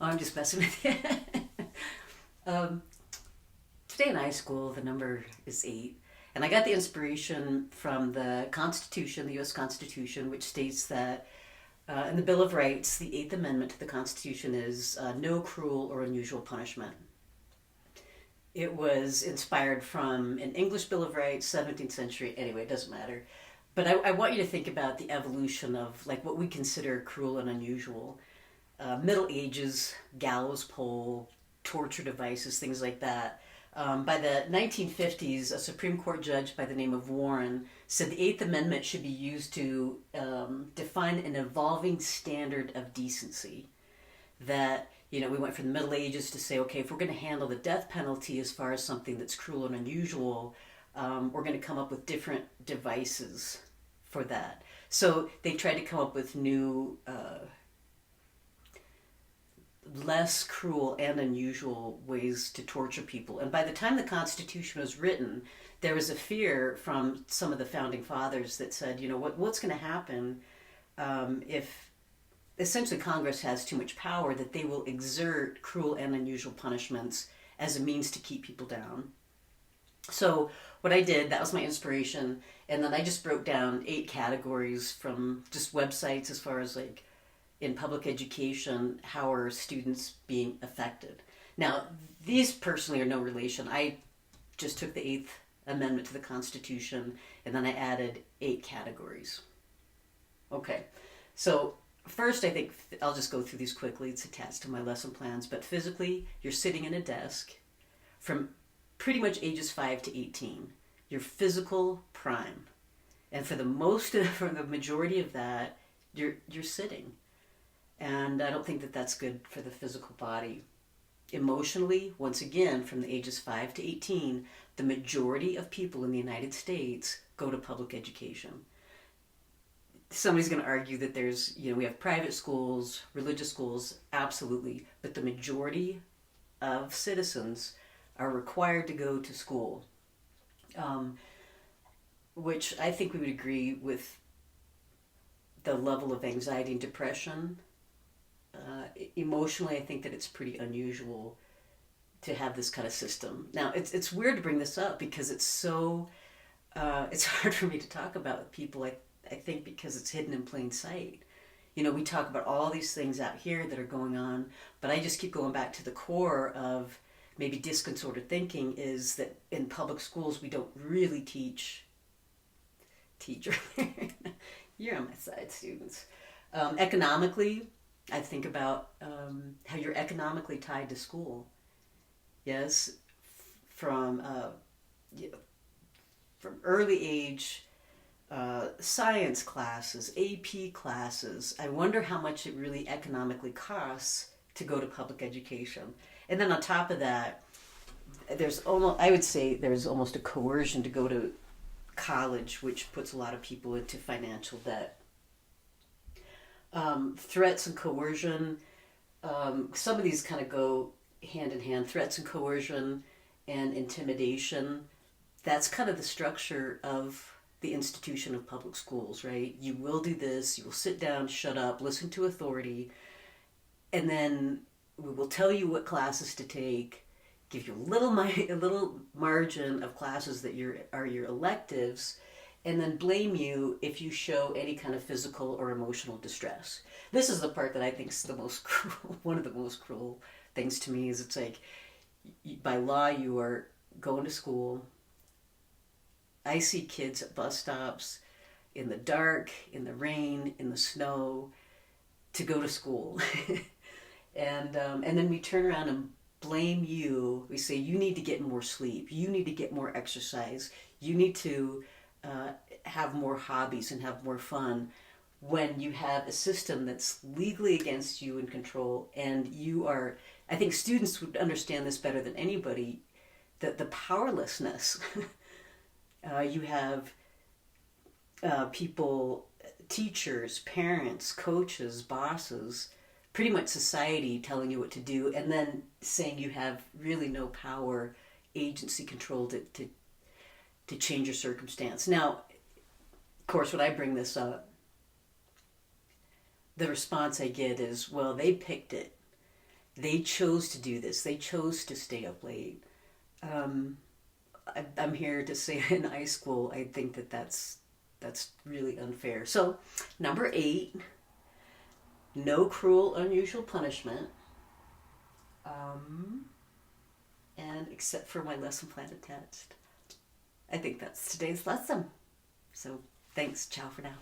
Oh, I'm just messing with you. um, Today in high school, the number is 8. And I got the inspiration from the Constitution, the U.S. Constitution, which states that in the Bill of Rights, the Eighth Amendment to the Constitution is no cruel or unusual punishment. It was inspired from an English Bill of Rights, 17th century. Anyway, it doesn't matter. But I want you to think about the evolution of like what we consider cruel and unusual. Middle Ages, gallows pole, torture devices, things like that. By the 1950s, a Supreme Court judge by the name of Warren said the Eighth Amendment should be used to define an evolving standard of decency. That, we went from the Middle Ages to say, okay, if we're going to handle the death penalty as far as something that's cruel and unusual, we're going to come up with different devices for that. So they tried to come up with new less cruel and unusual ways to torture people. And by the time the Constitution was written, there was a fear from some of the founding fathers that said, what's going to happen if essentially Congress has too much power, that they will exert cruel and unusual punishments as a means to keep people down. So what I did, that was my inspiration, and then I just broke down 8 categories from just websites as far as like in public education, how are students being affected? Now, these personally are no relation. I just took the Eighth Amendment to the Constitution, and then I added 8 categories. Okay, so first I think I'll just go through these quickly. It's attached to my lesson plans, but physically, you're sitting in a desk from pretty much ages 5 to 18. Your physical prime. And for the majority of that, you're sitting. And I don't think that that's good for the physical body. Emotionally, once again, from the ages 5 to 18, the majority of people in the United States go to public education. Somebody's going to argue that there's, we have private schools, religious schools, absolutely. But the majority of citizens are required to go to school, which I think we would agree with the level of anxiety and depression. Emotionally, I think that it's pretty unusual to have this kind of system. Now, it's weird to bring this up because it's so, it's hard for me to talk about with people, I think because it's hidden in plain sight. We talk about all these things out here that are going on, but I just keep going back to the core of maybe disconsorted thinking is that in public schools we don't really teach you're on my side, students. Economically, I think about how you're economically tied to school. Yes, from early age, science classes, AP classes. I wonder how much it really economically costs to go to public education. And then on top of that, I would say there's almost a coercion to go to college, which puts a lot of people into financial debt. Threats and coercion, some of these kind of go hand in hand. Threats and coercion and intimidation, that's kind of the structure of the institution of public schools, right? You will do this, you will sit down, shut up, listen to authority, and then we will tell you what classes to take, give you a little margin of classes that are your electives, and then blame you if you show any kind of physical or emotional distress. This is the part that I think is the most cruel, one of the most cruel things to me, is it's like, by law, you are going to school. I see kids at bus stops in the dark, in the rain, in the snow, to go to school. And then we turn around and blame you. We say, you need to get more sleep. You need to get more exercise. You need to have more hobbies and have more fun, when you have a system that's legally against you and control. And I think students would understand this better than anybody, that the powerlessness. You have people, teachers, parents, coaches, bosses, pretty much society telling you what to do, and then saying you have really no power, agency, control to change your circumstance. Now, of course, when I bring this up, the response I get is, well, they picked it. They chose to do this. They chose to stay up late. I'm here to say in high school, I think that that's really unfair. So, number 8, no cruel, unusual punishment. And except for my lesson plan attached. I think that's today's lesson. So, thanks. Ciao for now.